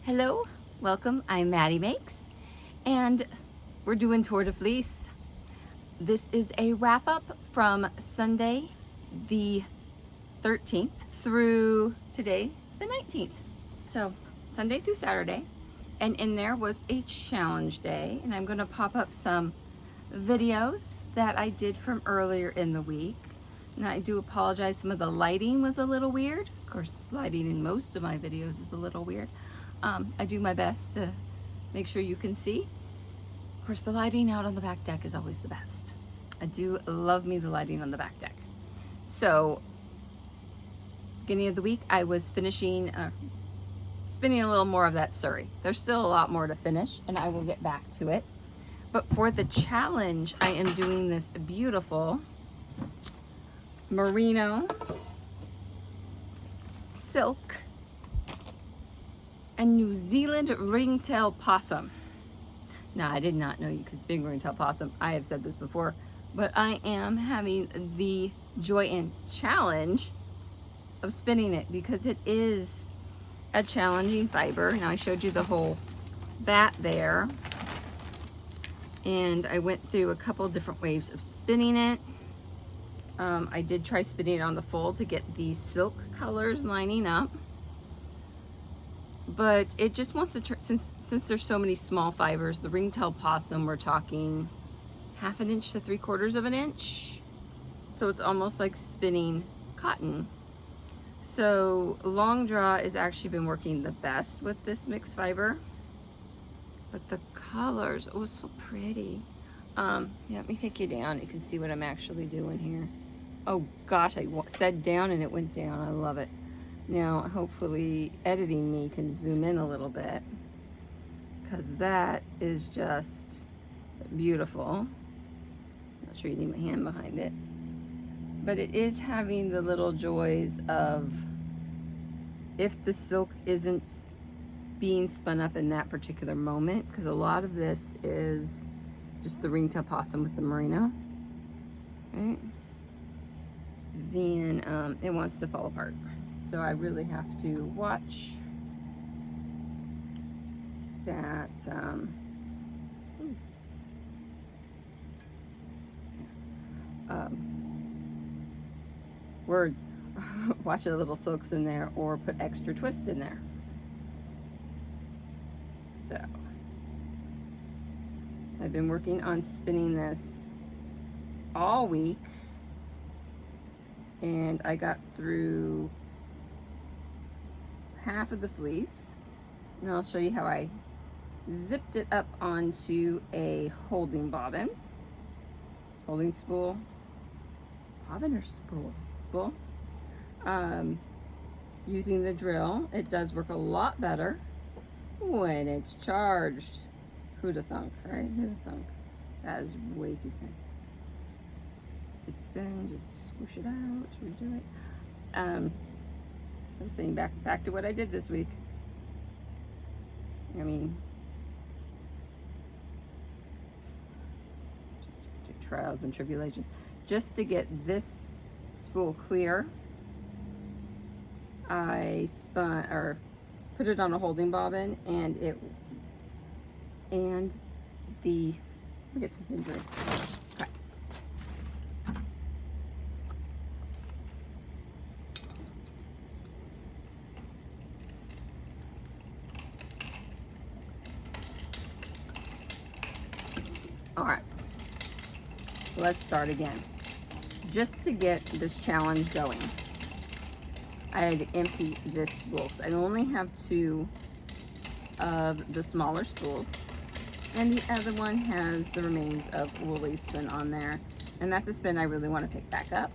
Hello, welcome. I'm Maddie Makes, and we're doing Tour de Fleece. This is a wrap-up from Sunday the 13th through today the 19th. So Sunday through Saturday, and in there was a challenge day, and I'm going to pop up some videos that I did from earlier in the week. Now I do apologize, some of the lighting was a little weird. Of course, lighting in most of my videos is a little weird. I do my best to make sure you can see. Of course, the lighting out on the back deck is always the best. I do love me the lighting on the back deck. So, beginning of the week, I was finishing, spinning a little more of that Suri. There's still a lot more to finish, and I will get back to it. But for the challenge, I am doing this beautiful Moreno silk and New Zealand ring-tailed possum. Now, I did not know you could spin ring-tailed possum. I have said this before, but I am having the joy and challenge of spinning it because it is a challenging fiber. Now, I showed you the whole Batt there, and I went through a couple different ways of spinning it. I did try spinning it on the fold to get the silk colors lining up. But it just wants to, since there's so many small fibers, the ring-tailed possum, we're talking 1/2 inch to 3/4 of an inch. So it's almost like spinning cotton. So long draw has actually been working the best with this mixed fiber. But the colors, oh, it's so pretty. Yeah, let me take you down. You can see what I'm actually doing here. Oh gosh, I said down and it went down. I love it. Now, hopefully editing me can zoom in a little bit because that is just beautiful. Not sure you need my hand behind it. But it is having the little joys of if the silk isn't being spun up in that particular moment, because a lot of this is just the ring-tailed possum with the merino, right? Then it wants to fall apart. So I really have to watch that. Words. Watch the little silks in there or put extra twist in there. So I've been working on spinning this all week, and I got through half of the fleece, and I'll show you how I zipped it up onto a holding bobbin, holding spool, bobbin or spool, using the drill. It does work a lot better when it's charged. Who'd have thunk, right? Who'd have thunk? That is way too thin. If it's thin, just squish it out, redo it. I'm saying back to what I did this week. I mean, trials and tribulations. Just to get this spool clear, I spun or put it on a holding bobbin, and the I'll get something to drink. Okay. All right, let's start again. Just to get this challenge going, I had to empty this spool. I only have 2 of the smaller spools, and the other one has the remains of Woolies spin on there, and that's a spin I really want to pick back up.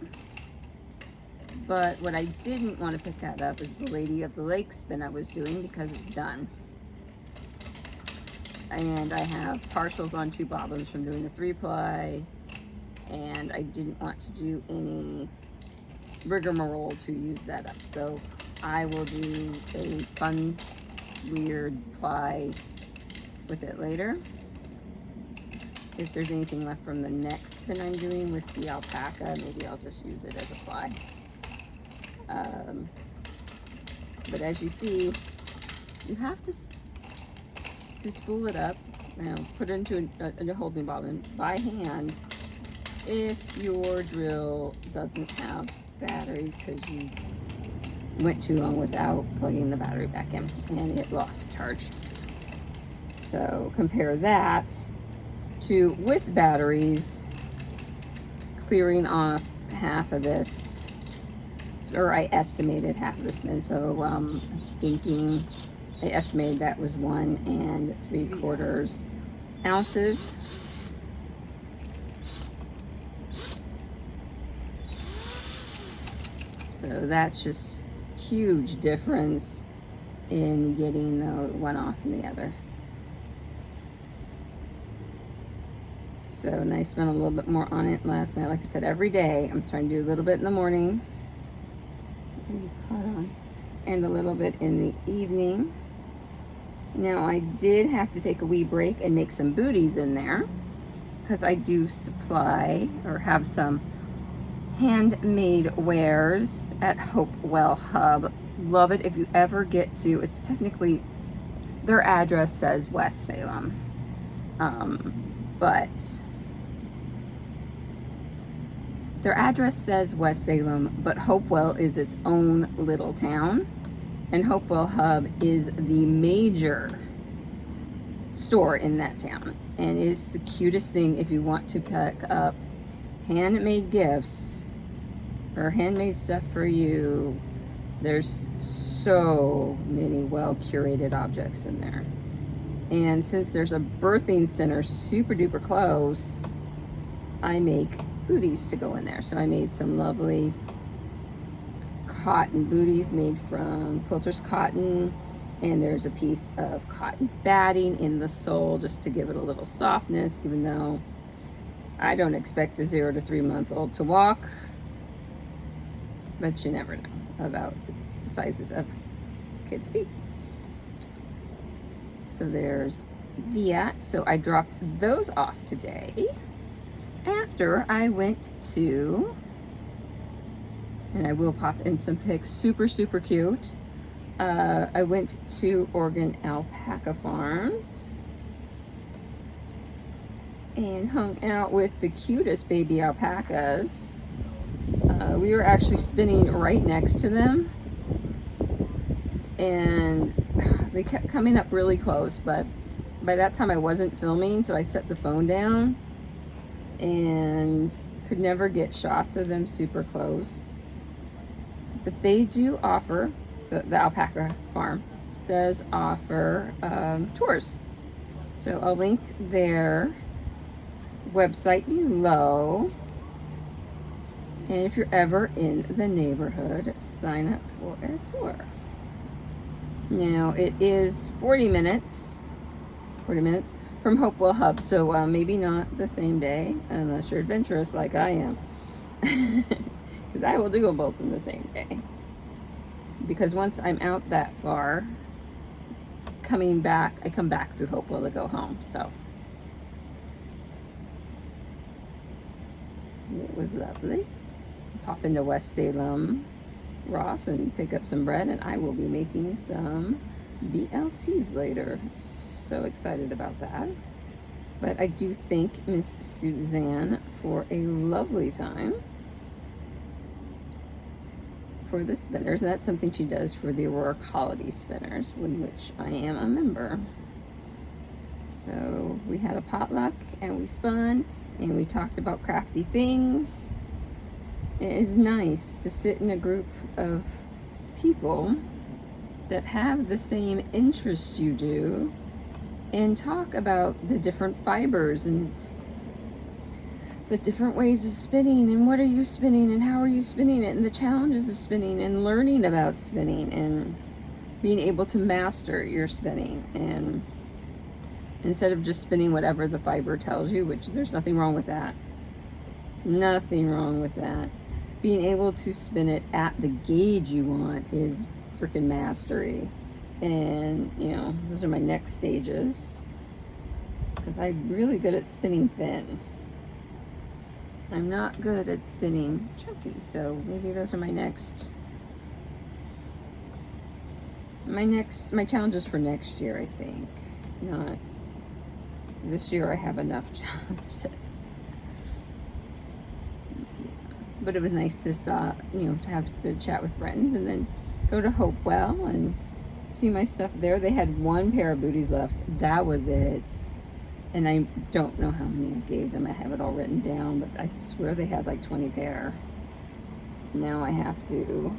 But what I didn't want to pick that up is the Lady of the Lake spin I was doing because it's done. And I have partials on 2 bobbins from doing the 3-ply, and I didn't want to do any rigmarole to use that up. So I will do a fun, weird ply with it later. If there's anything left from the next spin I'm doing with the alpaca, maybe I'll just use it as a ply. But as you see, you have to to spool it up, put it into a holding bobbin by hand if your drill doesn't have batteries because you went too long without plugging the battery back in and it lost charge. So compare that to with batteries, clearing off half of this, or I estimated half of the spin, so I estimated that was 1 3/4 ounces. So that's just huge difference in getting the one off and the other. So, and I spent a little bit more on it last night. Like I said, every day I'm trying to do a little bit in the morning, and a little bit in the evening. Now I did have to take a wee break and make some booties in there because I do supply or have some handmade wares at Hopewell Hub. Love it if you ever get to, it's technically, their address says West Salem, but their address says West Salem, but Hopewell is its own little town, and Hopewell Hub is the major store in that town, and it is the cutest thing if you want to pick up handmade gifts or handmade stuff for you. There's so many well curated objects in there, and since there's a birthing center super duper close, I make booties to go in there. So I made some lovely cotton booties made from quilter's cotton, and there's a piece of cotton batting in the sole just to give it a little softness, even though I don't expect a 0 to 3 month old to walk, but you never know about the sizes of kids' feet. So there's that. So I dropped those off today after I went to, and I will pop in some pics, super cute. I went to Oregon Alpaca Farms and hung out with the cutest baby alpacas. We were actually spinning right next to them, and they kept coming up really close, but by that time I wasn't filming, so I set the phone down and could never get shots of them super close. But they do offer, the alpaca farm does offer tours. So I'll link their website below. And if you're ever in the neighborhood, sign up for a tour. Now it is 40 minutes from Hopewell Hub, so maybe not the same day, unless you're adventurous like I am. Because I will do them both in the same day. Because once I'm out that far, coming back, I come back through Hopewell to go home, so. It was lovely. Pop into West Salem Ross and pick up some bread, and I will be making some BLTs later. So excited about that. But I do thank Miss Suzanne for a lovely time for the spinners, and that's something she does for the Aurora Colony spinners, in which I am a member. So we had a potluck and we spun and we talked about crafty things. It is nice to sit in a group of people that have the same interest you do and talk about the different fibers and the different ways of spinning, and what are you spinning and how are you spinning it, and the challenges of spinning, and learning about spinning and being able to master your spinning, and instead of just spinning whatever the fiber tells you, which there's nothing wrong with that. Nothing wrong with that. Being able to spin it at the gauge you want is freaking mastery. And, you know, those are my next stages, because I'm really good at spinning thin. I'm not good at spinning chunky, so maybe those are my challenges for next year, I think, not. This year I have enough challenges. But it was nice to stop, you know, to have to chat with friends and then go to Hopewell and see my stuff there. They had one pair of booties left. That was it. And I don't know how many I gave them. I have it all written down, but I swear they had like 20 pair. Now I have to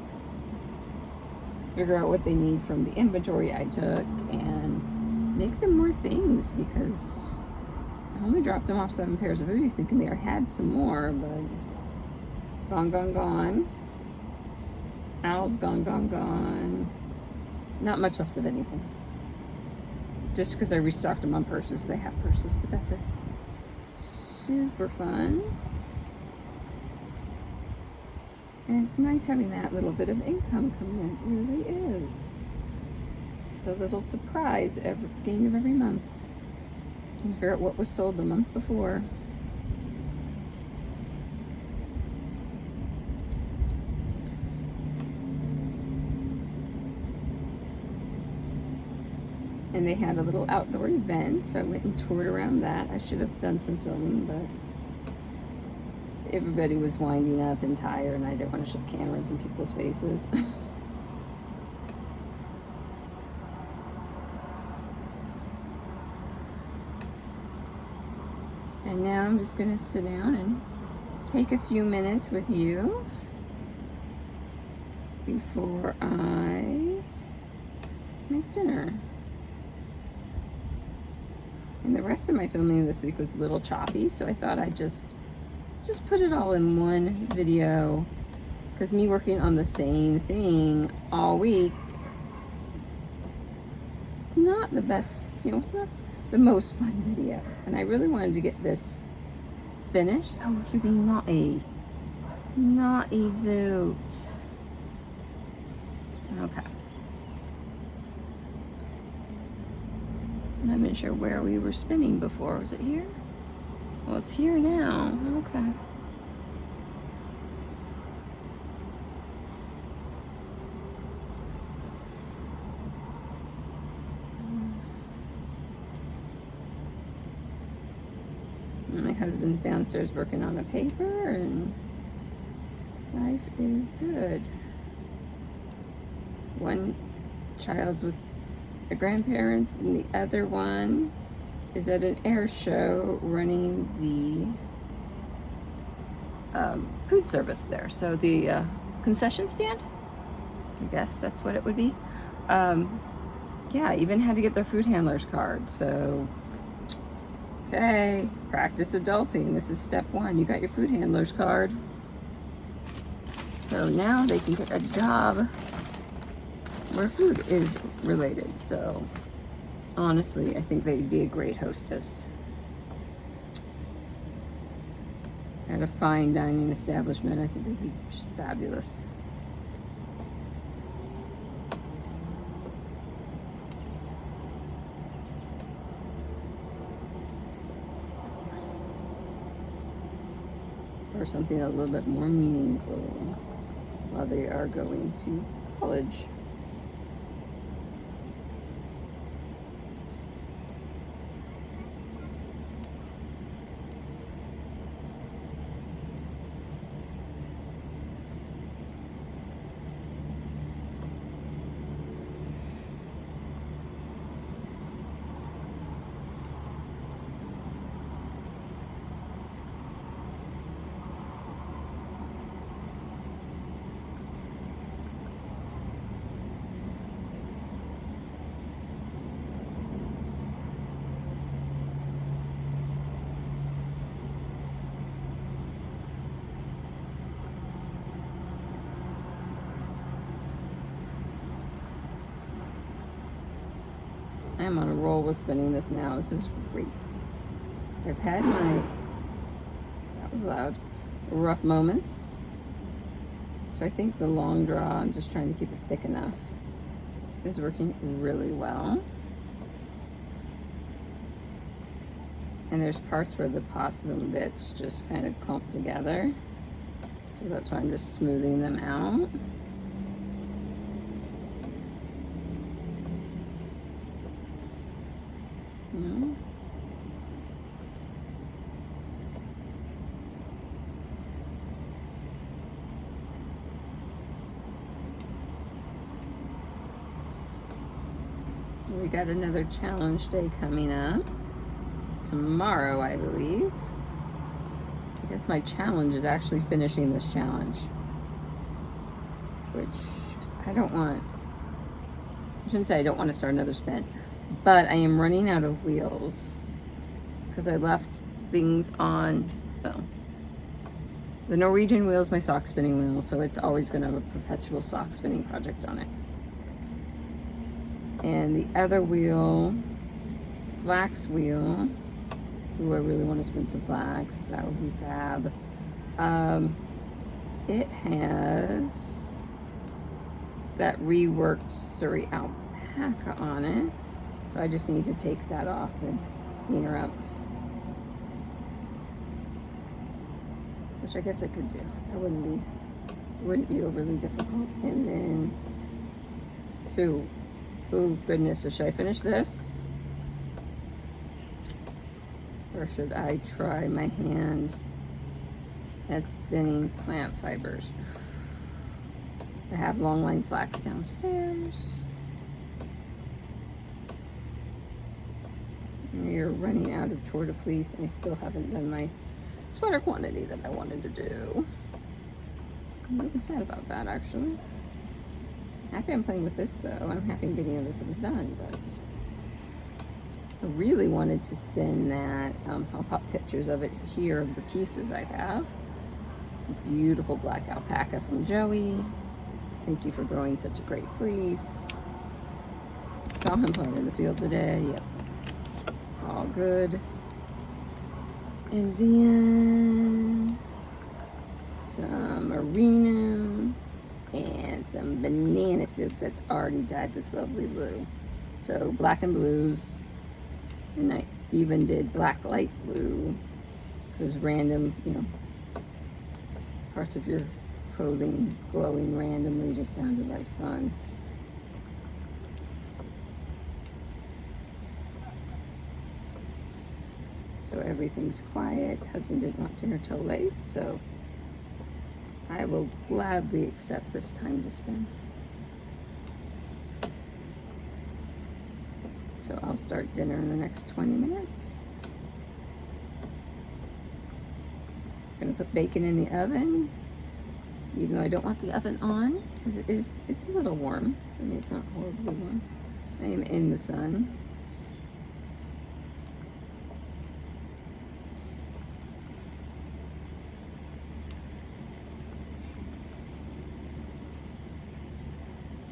figure out what they need from the inventory I took and make them more things, because I only dropped them off 7 pairs of booties thinking they had some more, but gone, gone, gone. Owl's gone, gone, gone. Not much left of anything. Just because I restocked them on purses, they have purses, but that's it. Super fun. And it's nice having that little bit of income coming in. It really is. It's a little surprise every beginning of every month. You can figure out what was sold the month before. And they had a little outdoor event, so I went and toured around that. I should have done some filming, but everybody was winding up and tired, and I didn't want to shove cameras in people's faces. And now I'm just going to sit down and take a few minutes with you before I make dinner. And the rest of my filming this week was a little choppy, so I thought I'd just put it all in one video, because me working on the same thing all week, not the best, you know, it's not the most fun video. And I really wanted to get this finished. Oh, you're being naughty. Naughty Zoot. Okay. I'm not sure where we were spinning before. Was it here? Well, it's here now. Okay. My husband's downstairs working on the paper, and life is good. One child's with the grandparents, and the other one is at an air show running the food service there. So the concession stand, I guess that's what it would be. Yeah, even had to get their food handler's card. So, okay, practice adulting. This is step 1. You got your food handler's card. So now they can get a job where food is related. So honestly, I think they'd be a great hostess at a fine dining establishment. I think they'd be just fabulous. Or something a little bit more meaningful while they are going to college. I'm on a roll with spinning this now. This is great. I've had my, that was loud, rough moments. So I think the long draw, I'm just trying to keep it thick enough, is working really well. And there's parts where the possum bits just kind of clump together. So that's why I'm just smoothing them out. you know. We got another challenge day coming up tomorrow, I believe. I guess my challenge is actually finishing this challenge, which I shouldn't say I don't want to start another spin, but I am running out of wheels because I left things on, well, the Norwegian wheel is my sock spinning wheel, so it's always going to have a perpetual sock spinning project on it. And the other wheel, flax wheel, ooh, I really want to spin some flax, that would be fab. It has that reworked Suri Alpaca on it, so I just need to take that off and skein her up, which I guess I could do. That wouldn't be overly difficult. And then, so, oh goodness, so should I finish this? Or should I try my hand at spinning plant fibers? I have long line flax downstairs. We're running out of Tour de Fleece, and I still haven't done my sweater quantity that I wanted to do. I'm really sad about that, actually. Happy I'm playing with this, though. I'm happy I'm getting other things done, but I really wanted to spin that. I'll pop pictures of it here of the pieces I have. Beautiful black alpaca from Joey. Thank you for growing such a great fleece. Saw him playing in the field today. Yep. All good. And then some Moreno and some banana silk that's already dyed this lovely blue. So black and blues. And I even did black light blue because random, you know, parts of your clothing glowing randomly just sounded like fun. So everything's quiet. Husband didn't want dinner till late, so I will gladly accept this time to spin. So I'll start dinner in the next 20 minutes. I'm gonna put bacon in the oven, even though I don't want the oven on, because it's a little warm. I mean, it's not horribly warm. I am in the sun.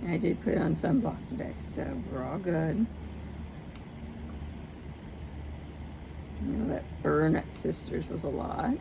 I did put on sunblock today, so we're all good. You know, that burn at Sisters was a lot.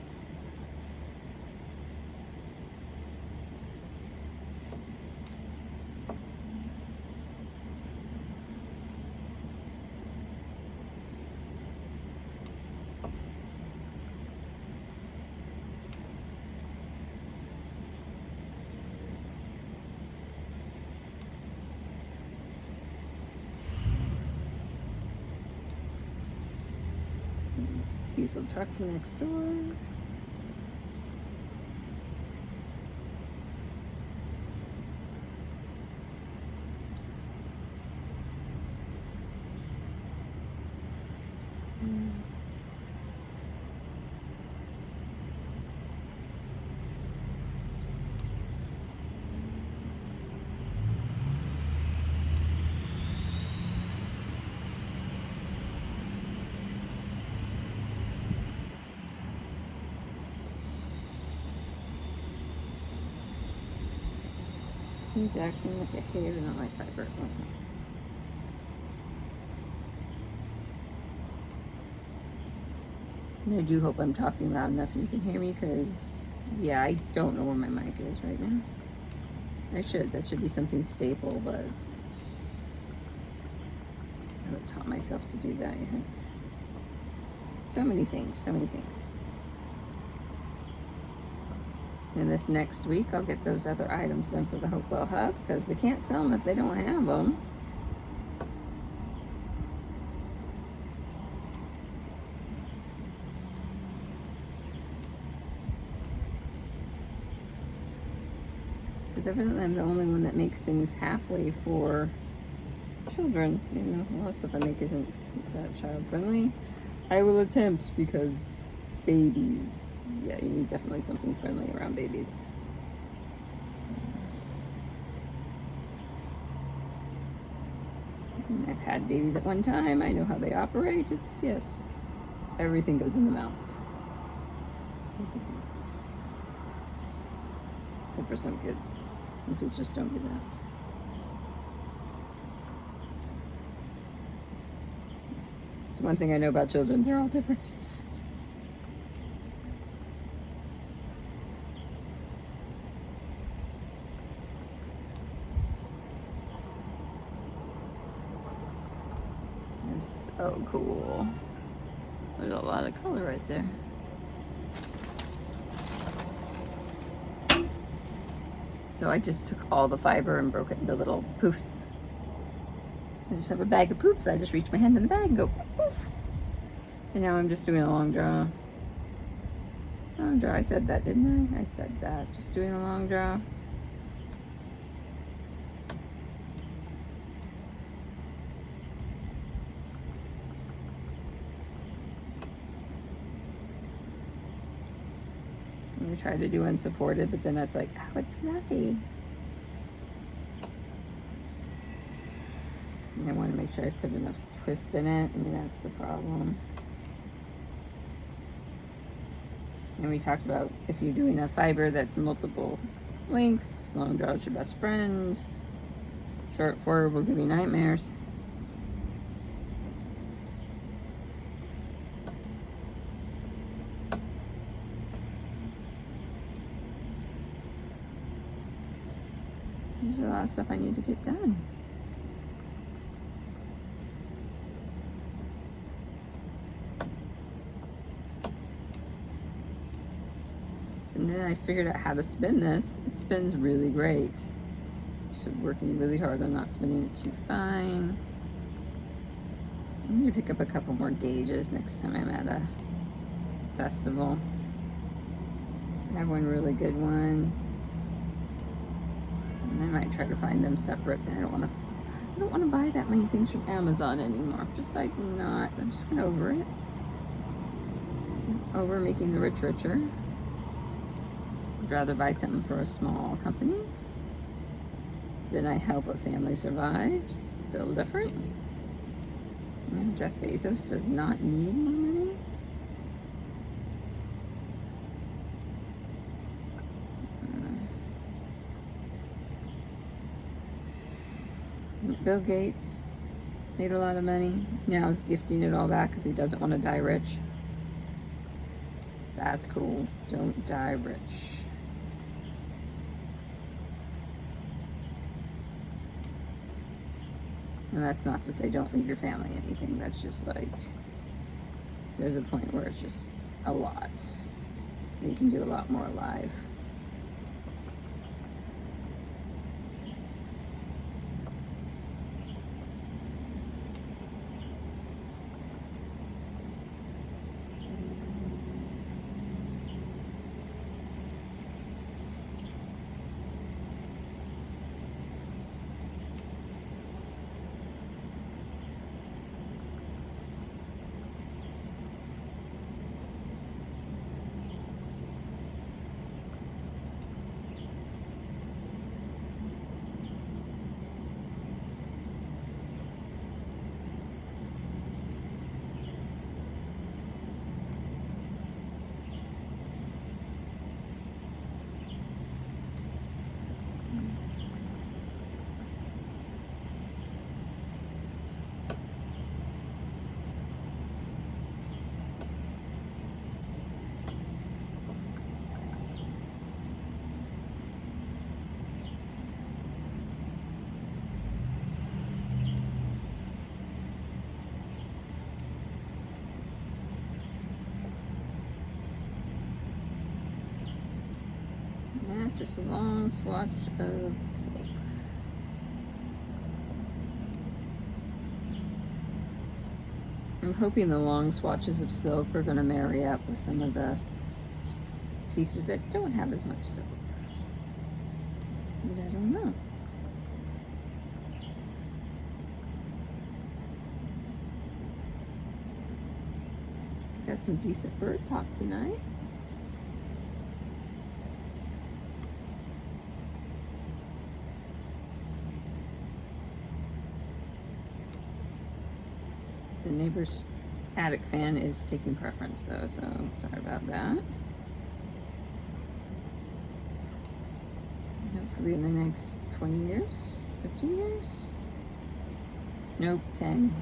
Diesel truck from next door. He's acting like a hater, not my fiber. I do hope I'm talking loud enough and you can hear me, because, yeah, I don't know where my mic is right now. I should. That should be something staple, but I haven't taught myself to do that yet. So many things, so many things. And this next week, I'll get those other items done for the Hopewell Hub, because they can't sell them if they don't have them. because evidently I'm the only one that makes things halfway for children. You know, a lot of stuff I make isn't child friendly. I will attempt, because babies, yeah, you need definitely something friendly around babies. And I've had babies at one time. I know how they operate. It's, yes, everything goes in the mouth. Except for some kids. Some kids just don't do that. It's one thing I know about children. They're all different. It's so cool. There's a lot of color right there. So I just took all the fiber and broke it into little poofs. I just have a bag of poofs. I just reach my hand in the bag and go poof. And now I'm just doing a long draw. Long draw, I said that, didn't I? I said that. Just doing a long draw. We try to do unsupported, but then that's like, oh, it's fluffy. And I want to make sure I put enough twist in it. I mean, that's the problem. And we talked about if you're doing a fiber that's multiple lengths, long draw is your best friend. Short forward will give you nightmares. There's a lot of stuff I need to get done. And then I figured out how to spin this. It spins really great. So working really hard on not spinning it too fine. I need to pick up a couple more gauges next time I'm at a festival. I have one really good one. And I might try to find them separate. I don't want to buy that many things from Amazon anymore. Just like not. I'm just gonna over it. Over making the rich richer. I'd rather buy something for a small company. Then I help a family survive. Still different. You know, Jeff Bezos does not need more money. Bill Gates made a lot of money. Now he's gifting it all back because he doesn't want to die rich. That's cool. Don't die rich. And that's not to say don't leave your family anything. That's just like, there's a point where it's just a lot. You can do a lot more live. Just a long swatch of silk. I'm hoping the long swatches of silk are going to marry up with some of the pieces that don't have as much silk. but I don't know. Got some decent bird tops tonight. The neighbor's attic fan is taking preference though, so sorry about that. Hopefully in the next 20 years, 15 years? Nope, 10.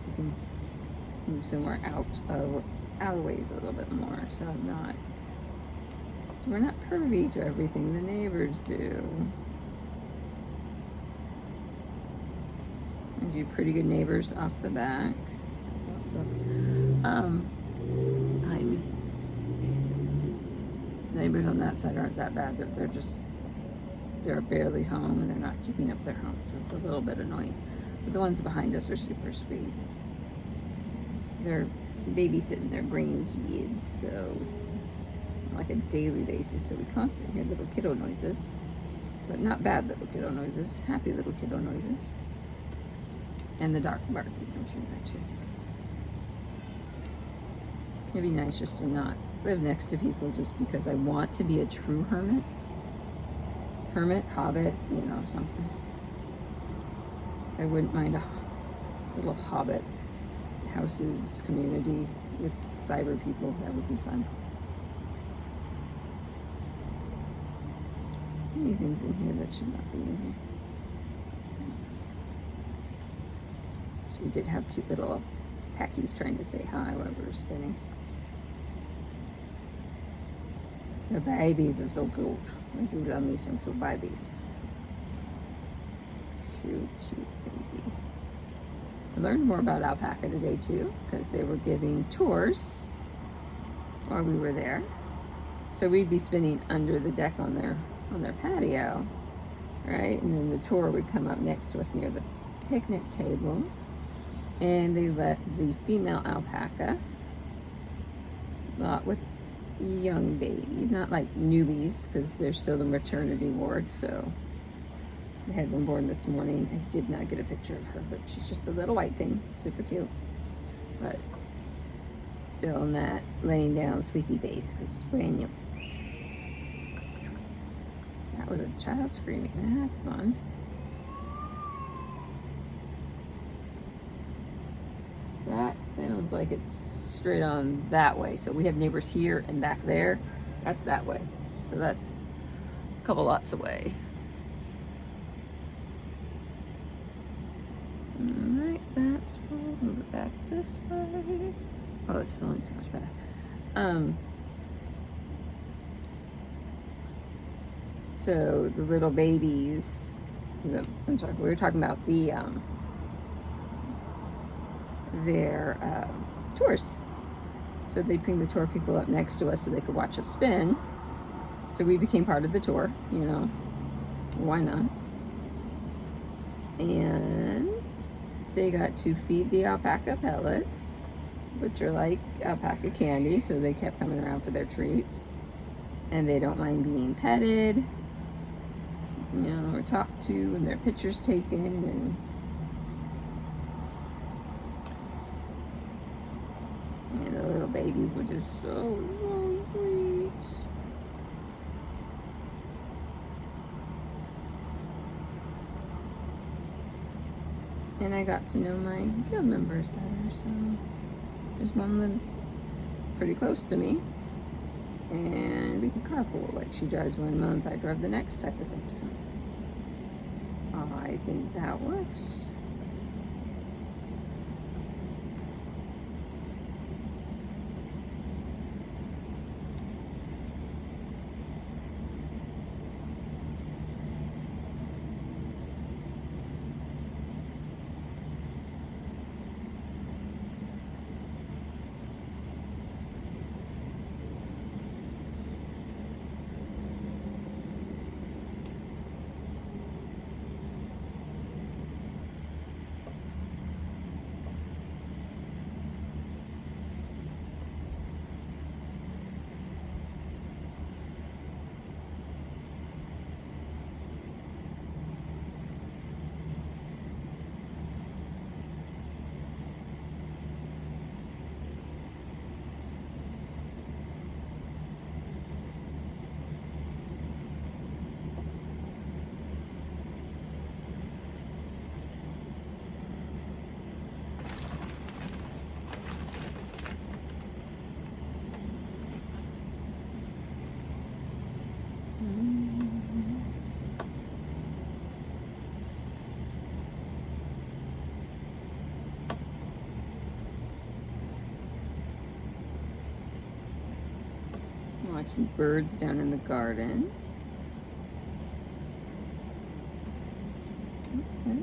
We can move somewhere out of ways a little bit more, so we're not privy to everything the neighbors do. Gives you pretty good neighbors off the back. That's lots of behind me. The neighbors on that side aren't that bad, that they're barely home and they're not keeping up their home, so it's a little bit annoying. But the ones behind us are super sweet. They're babysitting their grandkids, so on like a daily basis, so we constantly hear little kiddo noises, but not bad little kiddo noises, happy little kiddo noises. And the dog barking comes from there too. It'd be nice just to not live next to people just because I want to be a true hermit. Hermit, hobbit, you know, something. I wouldn't mind a little hobbit houses community with fiber people. That would be fun. Many things in here that should not be in here. We did have cute little packies trying to say hi while we were spinning. The babies are so cute. I do love me some cute babies. Cute babies. I learned more about alpaca today too, because they were giving tours while we were there. So we'd be spinning under the deck on their patio, right? And then the tour would come up next to us near the picnic tables. And they let the female alpaca, not with young babies, not like newbies, because they're still the maternity ward, so they had one born this morning. I did not get a picture of her, but she's just a little white thing, super cute, but still in that laying down sleepy face, because it's brand new. That was a child screaming. That's fun. That sounds like it's straight on that way. So we have neighbors here and back there. That's that way. So that's a couple lots away. Alright, that's full. Move it back this way. Oh, it's feeling so much better. So the little babies, I'm sorry, we were talking about their tours. So they bring the tour people up next to us so they could watch us spin. So we became part of the tour, you know, why not? And they got to feed the alpaca pellets, which are like alpaca candy, so they kept coming around for their treats. And they don't mind being petted, you know, or talked to, and their pictures taken, and the little babies were just so sweet. And I got to know my guild members better, so there's one lives pretty close to me, and we could carpool. Like, she drives 1 month, I drive the next, type of thing. So I think that works. Watching birds down in the garden. Okay.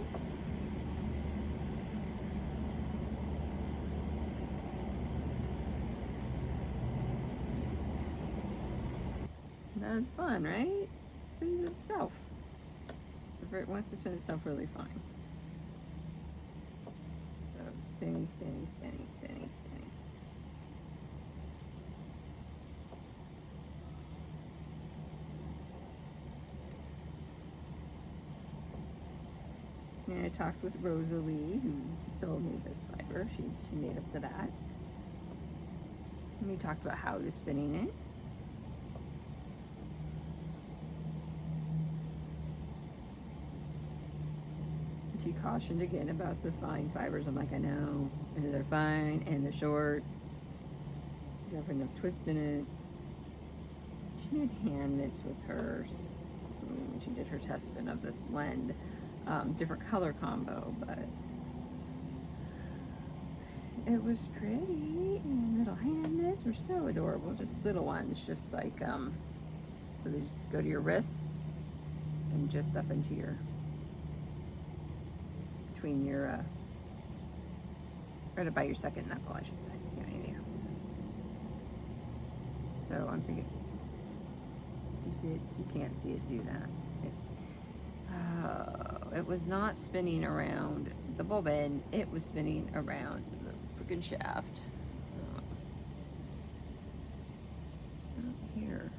That was fun, right? It spins itself. So it wants to spin itself really fine. So spinny, spinny, spinny, spinny, spinny. And I talked with Rosalie, who sold me this fiber. She made up the Batt. And we talked about how to spinning it. And she cautioned again about the fine fibers. I'm like, I know, and they're fine and they're short. You have enough twist in it. She made hand mitts with hers. She did her test spin of this blend. Different color combo, but it was pretty, and little hand mitts were so adorable, just little ones, just like, so they just go to your wrist and just up into your, between your, right about your second knuckle, I should say. Yeah. So I'm thinking, you see it, you can't see it do that. It was not spinning around the bobbin, it was spinning around the freaking shaft. Here.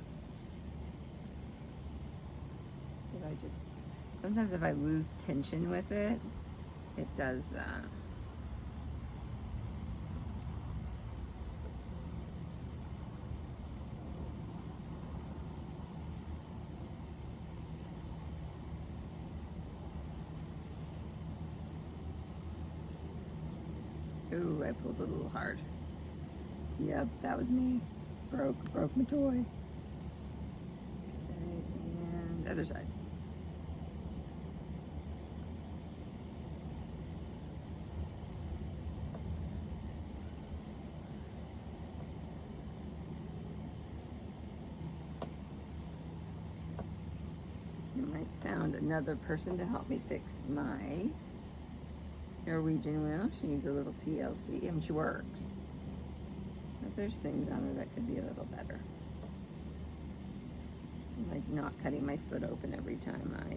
Did I just, sometimes if I lose tension with it, it does that. Ooh, I pulled a little hard. Yep, that was me. Broke my toy. Okay, and the other side. I found another person to help me fix my Norwegian wheel. She needs a little TLC. I mean, she works. But there's things on her that could be a little better. Like not cutting my foot open every time I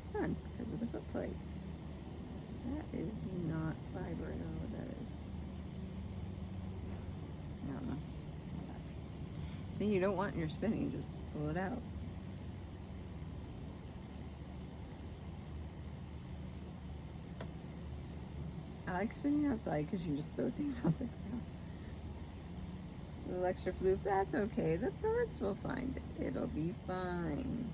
spun because of the foot plate. That is not fiber. I don't know what that is. I don't know. Then you don't want your spinning, just pull it out. I like spinning outside because you can just throw things on the ground. A little extra floof, that's okay. The birds will find it. It'll be fine.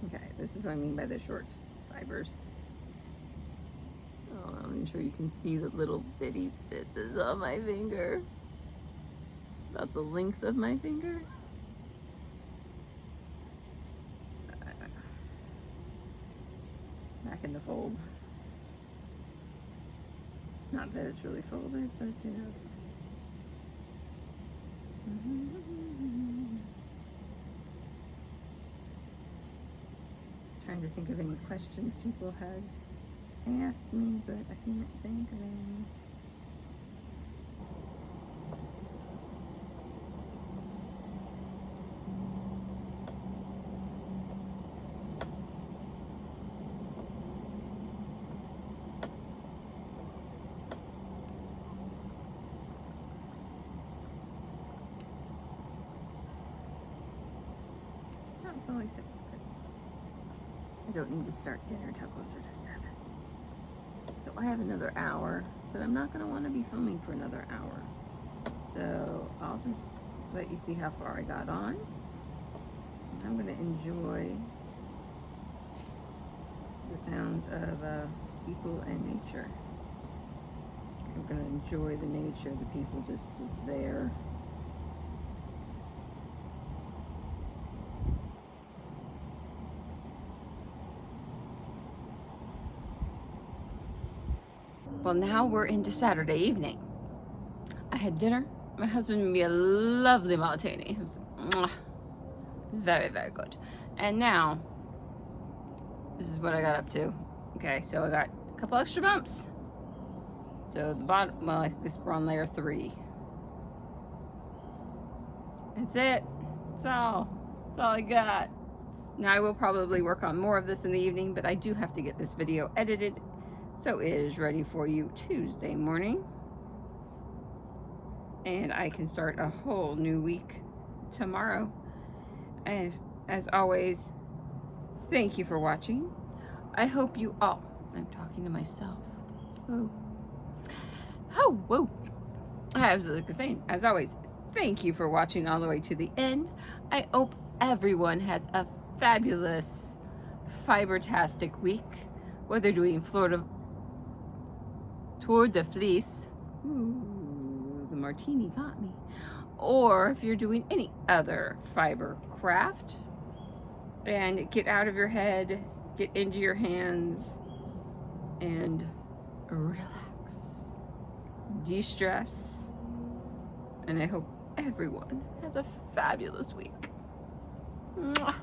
Okay, this is what I mean by the short fibers. Oh, I'm sure you can see the little bitty bit that's on my finger. About the length of my finger. Back in the fold. Not that it's really folded, but you know, it's fine. Trying to think of any questions people had asked me, but I can't think of any. No, it's only 6. Good. I don't need to start dinner till closer to 7. So I have another hour, but I'm not going to want to be filming for another hour. So I'll just let you see how far I got on. I'm going to enjoy the sound of people and nature. I'm going to enjoy the nature, the people just there. Well, now we're into Saturday evening. I had dinner. My husband made me a lovely martini. It was, mwah. It was very, very good. And now, this is what I got up to. Okay, so I got a couple extra bumps. So the bottom, well, I guess we're on layer 3. That's it. That's all. That's all I got. Now I will probably work on more of this in the evening, but I do have to get this video edited so it is ready for you Tuesday morning. And I can start a whole new week tomorrow. And as always, thank you for watching. I hope you all, I'm talking to myself. Whoa. Oh, whoa. I was like saying, as always, thank you for watching all the way to the end. I hope everyone has a fabulous fiber-tastic week, whether doing Florida Tour de Fleece. Ooh, the martini got me. Or if you're doing any other fiber craft, and get out of your head, get into your hands, and relax, de-stress, and I hope everyone has a fabulous week. Mwah.